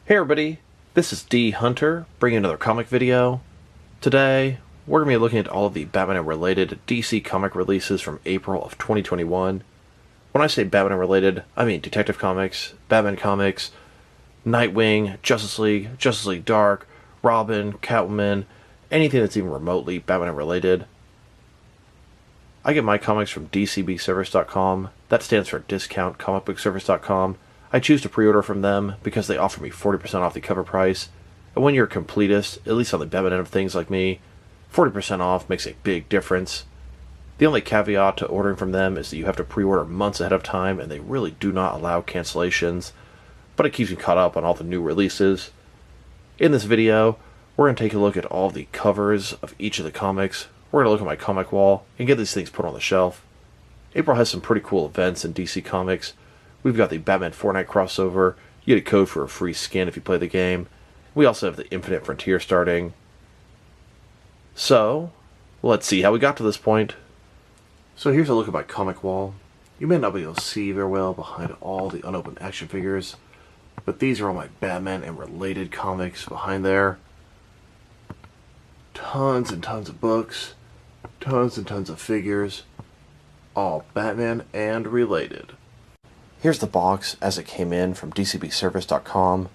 Hey everybody, this is D Hunter, bringing another comic video. Today, we're going to be looking at all of the Batman-related DC comic releases from April of 2021. When I say Batman-related, I mean Detective Comics, Batman Comics, Nightwing, Justice League Dark, Robin, Catwoman, anything that's even remotely Batman-related. I get my comics from dcbservice.com. That stands for discountcomicbookservice.com. I choose to pre-order from them because they offer me 40% off the cover price. And when you're a completist, at least on the Batman end of things like me, 40% off makes a big difference. The only caveat to ordering from them is that you have to pre-order months ahead of time, and they really do not allow cancellations. But it keeps you caught up on all the new releases. In this video, we're going to take a look at all the covers of each of the comics. We're going to look at my comic wall and get these things put on the shelf. April has some pretty cool events in DC Comics. We've got the Batman Fortnite crossover. You get a code for a free skin if you play the game. We also have the Infinite Frontier starting. So, let's see how we got to this point. So here's a look at my comic wall. You may not be able to see very well behind all the unopened action figures, but these are all my Batman and related comics behind there. Tons and tons of books, tons and tons of figures, all Batman and related. Here's the box as it came in from dcbservice.com.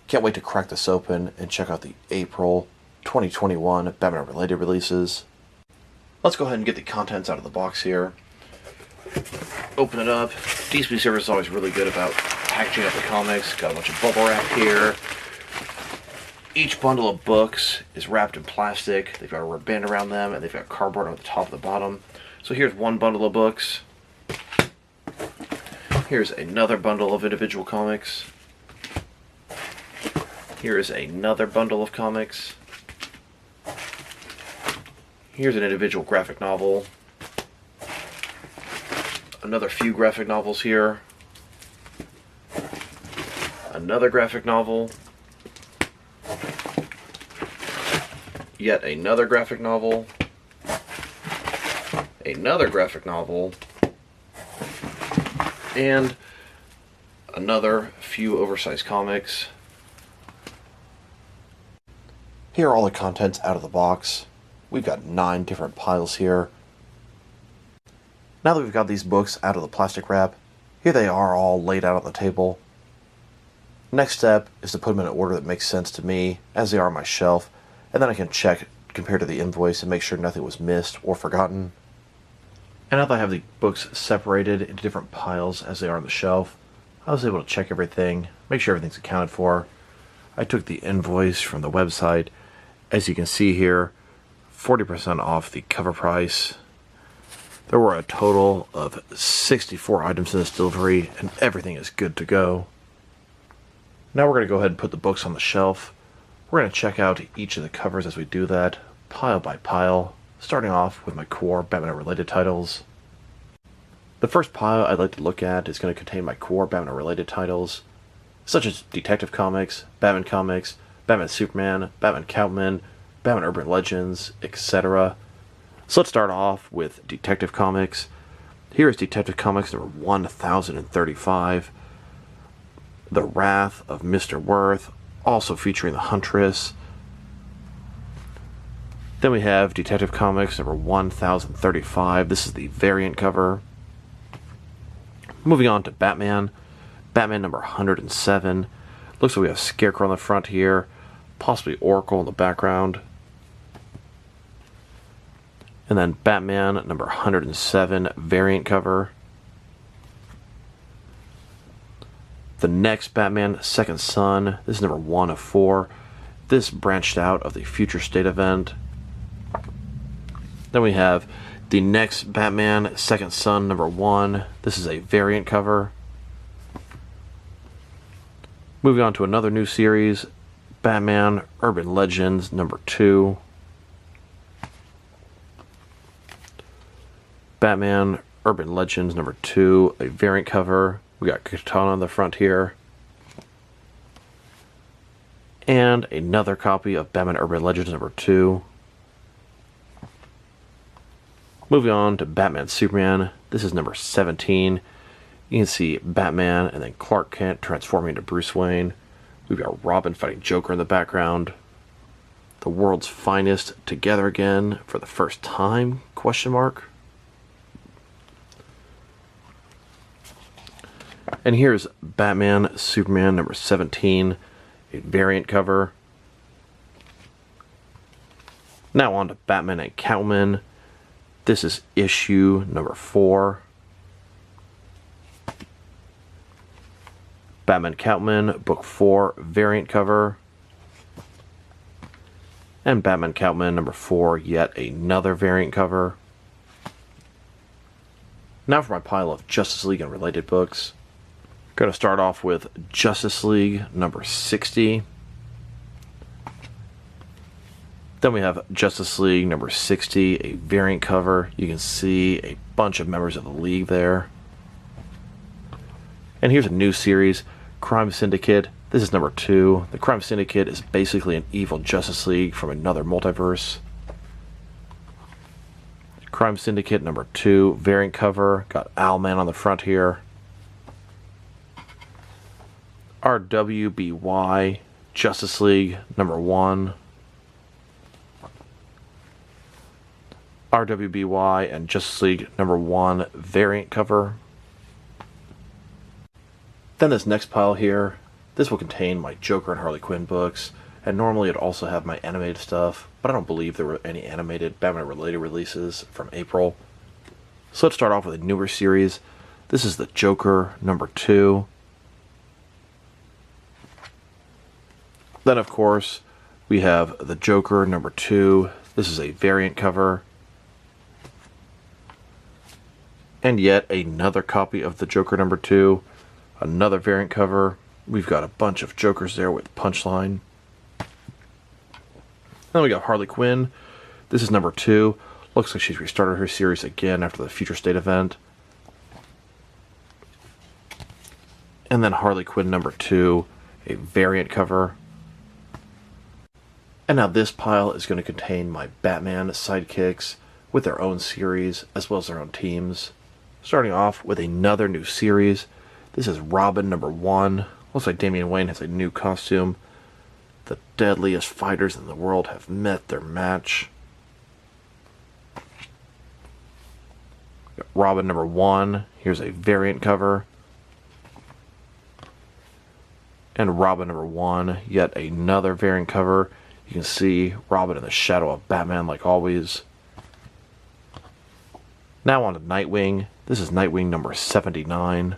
Can't wait to crack this open and check out the April 2021 Batman related releases. Let's go ahead and get the contents out of the box here. Open it up. DCB Service is always really good about packaging up the comics. Got a bunch of bubble wrap here. Each bundle of books is wrapped in plastic. They've got a rubber band around them, and they've got cardboard on the top and the bottom. So here's one bundle of books. Here's another bundle of individual comics. Here is another bundle of comics. Here's an individual graphic novel. Another few graphic novels here. Another graphic novel. Yet another graphic novel. Another graphic novel. And another few oversized comics. Here are all the contents out of the box. We've got 9 different piles here. Now that we've got these books out of the plastic wrap, here they are all laid out on the table. Next step is to put them in an order that makes sense to me, as they are on my shelf, and then I can check compared to the invoice and make sure nothing was missed or forgotten. And now that I have the books separated into different piles as they are on the shelf, I was able to check everything, make sure everything's accounted for. I took the invoice from the website. As you can see here, 40% off the cover price. There were a total of 64 items in this delivery, and everything is good to go. Now we're going to go ahead and put the books on the shelf. We're going to check out each of the covers as we do that, pile by pile, starting off with my core Batman-related titles. The first pile I'd like to look at is going to contain my core Batman-related titles, such as Detective Comics, Batman Superman, Batman Catwoman, Batman Urban Legends, etc. So let's start off with Detective Comics. Here is Detective Comics number 1035, The Wrath of Mr. Worth, also featuring the Huntress. Then we have Detective Comics number 1035. This is the variant cover. Moving on to Batman number 107. Looks like we have Scarecrow on the front here, possibly Oracle in the background. And then Batman number 107 variant cover. The next Batman, Second Son. This is number 1 of 4. This branched out of the Future State event. Then we have the next Batman, Second Son, number 1. This is a variant cover. Moving on to another new series, Batman Urban Legends, number 2. Batman Urban Legends, number 2, a variant cover. We got Katana on the front here. And another copy of Batman Urban Legends, number 2. Moving on to Batman Superman. This is number 17. You can see Batman and then Clark Kent transforming into Bruce Wayne. We've got Robin fighting Joker in the background. The world's finest together again for the first time? Question mark. And here's Batman, Superman number 17, a variant cover. Now on to Batman and Catwoman. This is issue number 4. Batman Catwoman, book 4, variant cover. And Batman Catwoman number 4, yet another variant cover. Now for my pile of Justice League and related books. Going to start off with Justice League number 60. Then we have Justice League number 60, a variant cover. You can see a bunch of members of the League there. And here's a new series, Crime Syndicate. This is number 2. The Crime Syndicate is basically an evil Justice League from another multiverse. Crime Syndicate number 2, variant cover. Got Owlman on the front here. RWBY, Justice League number 1. RWBY and Justice League number 1 variant cover. Then this next pile here, this will contain my Joker and Harley Quinn books, and normally it'd also have my animated stuff, but I don't believe there were any animated Batman-related releases from April. So let's start off with a newer series. This is the Joker number 2. Then, of course, we have the Joker number 2. This is a variant cover. And yet another copy of the Joker number 2. Another variant cover. We've got a bunch of Jokers there with Punchline. Then we got Harley Quinn. This is number 2. Looks like she's restarted her series again after the Future State event. And then Harley Quinn number 2, a variant cover. And now this pile is going to contain my Batman sidekicks with their own series as well as their own teams. Starting off with another new series. This is Robin number 1. Looks like Damian Wayne has a new costume. The deadliest fighters in the world have met their match. Robin number 1. Here's a variant cover. And Robin number 1. Yet another variant cover. You can see Robin in the shadow of Batman like always. Now on to Nightwing. This is Nightwing number 79.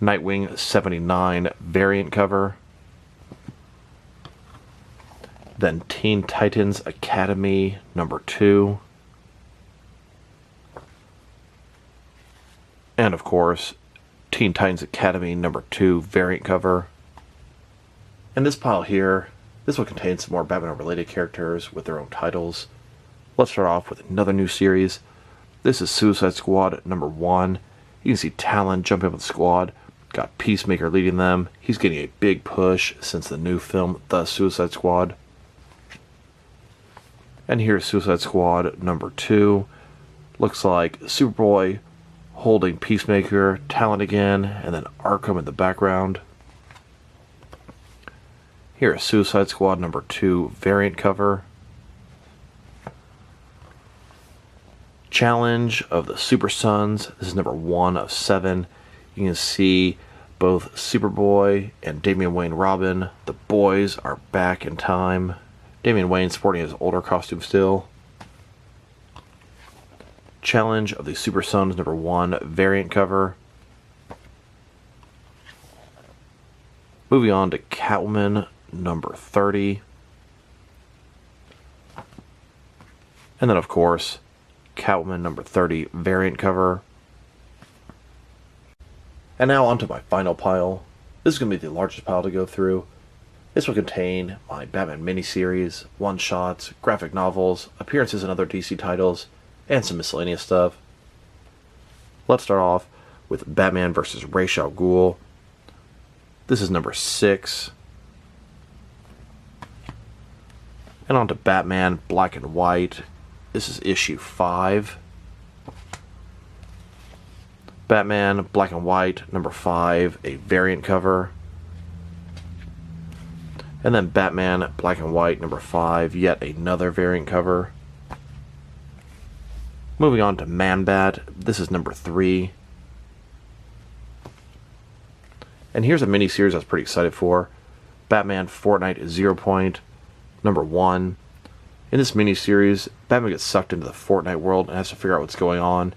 Nightwing 79 variant cover. Then Teen Titans Academy number 2. And of course, Teen Titans Academy number 2 variant cover. And this pile here, this will contain some more Batman-related characters with their own titles. Let's start off with another new series. This is Suicide Squad number 1. You can see Talon jumping up with the squad. Got Peacemaker leading them. He's getting a big push since the new film, The Suicide Squad. And here's Suicide Squad number 2. Looks like Superboy holding Peacemaker, Talon again, and then Arkham in the background. Here is Suicide Squad number 2 variant cover. Challenge of the Super Sons. This is number 1 of 7. You can see both Superboy and Damian Wayne Robin. The boys are back in time. Damian Wayne sporting his older costume still. Challenge of the Super Sons number 1 variant cover. Moving on to Catwoman number 30. And then of course, Catwoman number 30 variant cover. And now onto my final pile. This is going to be the largest pile to go through. This will contain my Batman miniseries, one-shots, graphic novels, appearances in other DC titles, and some miscellaneous stuff. Let's start off with Batman vs. Rachel Ghoul. This is number 6. And on to Batman Black and White. This is issue 5. Batman Black and White number 5, a variant cover. And then Batman Black and White number 5, yet another variant cover. Moving on to Man-Bat, this is number 3. And here's a mini-series I was pretty excited for. Batman Fortnite 0 Point, number 1. In this mini-series, Batman gets sucked into the Fortnite world and has to figure out what's going on.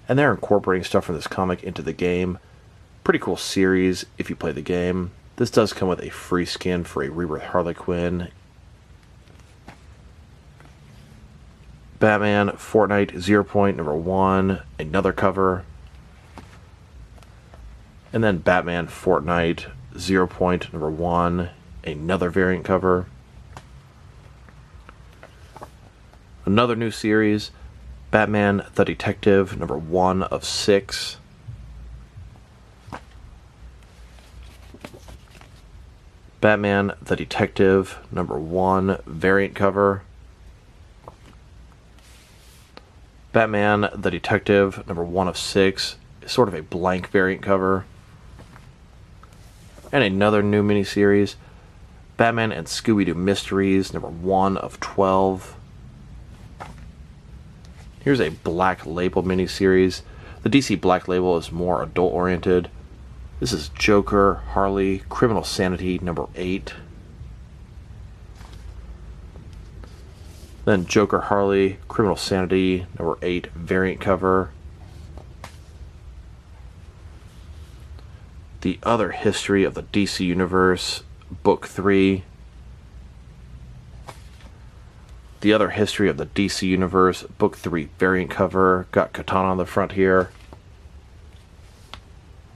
And they're incorporating stuff from this comic into the game. Pretty cool series if you play the game. This does come with a free skin for a Rebirth Harley Quinn. Batman Fortnite 0 Point number 1, another cover. And then Batman Fortnite 0 Point number 1, another variant cover. Another new series, Batman the Detective number 1 of 6. Batman the Detective number 1, variant cover. Batman the Detective number 1 of 6 is sort of a blank variant cover. And another new miniseries, Batman and Scooby-Doo Mysteries number 1 of 12. Here's a Black Label miniseries. The DC Black Label is more adult oriented. This is Joker, Harley, Criminal Sanity number 8. Then Joker, Harley, Criminal Sanity number 8 variant cover. The Other History of the DC Universe, Book 3. The Other History of the DC Universe, Book 3 variant cover. Got Katana on the front here.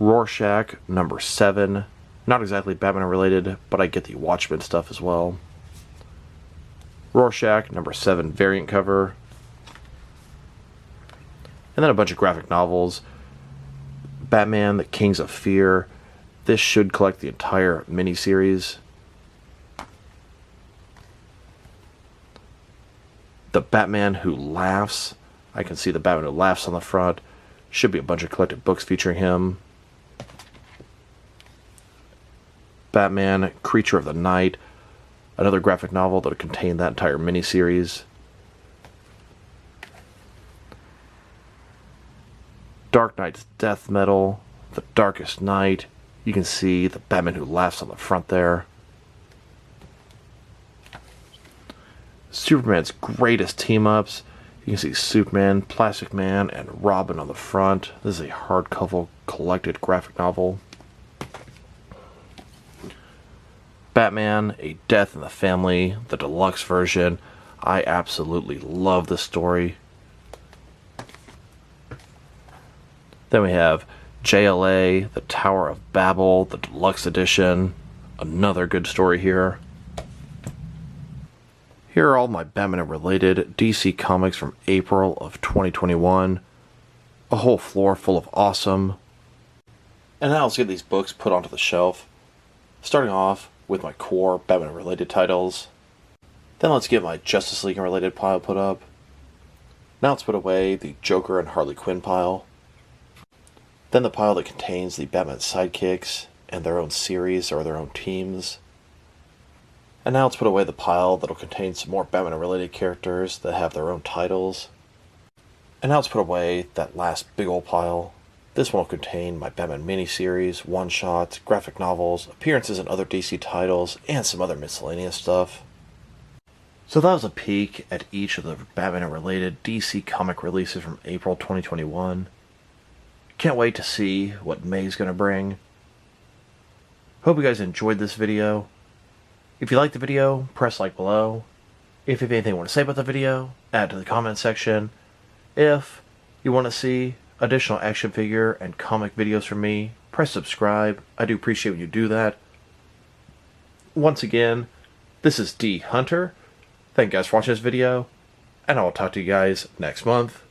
Rorschach, number 7. Not exactly Batman related, but I get the Watchmen stuff as well. Rorschach, number 7 variant cover. And then a bunch of graphic novels. Batman, the Kings of Fear. This should collect the entire miniseries. The Batman Who Laughs. I can see the Batman Who Laughs on the front. Should be a bunch of collected books featuring him. Batman, Creature of the Night. Another graphic novel that would contain that entire miniseries. Dark Knight's Death Metal. The Darkest Night. You can see the Batman Who Laughs on the front there. Superman's Greatest Team-Ups. You can see Superman, Plastic Man, and Robin on the front. This is a hardcover collected graphic novel. Batman, A Death in the Family, the deluxe version. I absolutely love this story. Then we have JLA, The Tower of Babel, the deluxe edition. Another good story here. Here are all my Batman-related DC comics from April of 2021. A whole floor full of awesome. And now let's get these books put onto the shelf. Starting off with my core Batman-related titles. Then let's get my Justice League-related pile put up. Now let's put away the Joker and Harley Quinn pile. Then the pile that contains the Batman sidekicks and their own series or their own teams. And now let's put away the pile that will contain some more Batman-related characters that have their own titles. And now let's put away that last big old pile. This one will contain my Batman miniseries, one-shots, graphic novels, appearances in other DC titles, and some other miscellaneous stuff. So that was a peek at each of the Batman-related DC comic releases from April 2021. Can't wait to see what May's going to bring. Hope you guys enjoyed this video. If you liked the video, press like below. If you have anything you want to say about the video, add to the comment section. If you want to see additional action figure and comic videos from me, press subscribe. I do appreciate when you do that. Once again, this is D Hunter. Thank you guys for watching this video, and I will talk to you guys next month.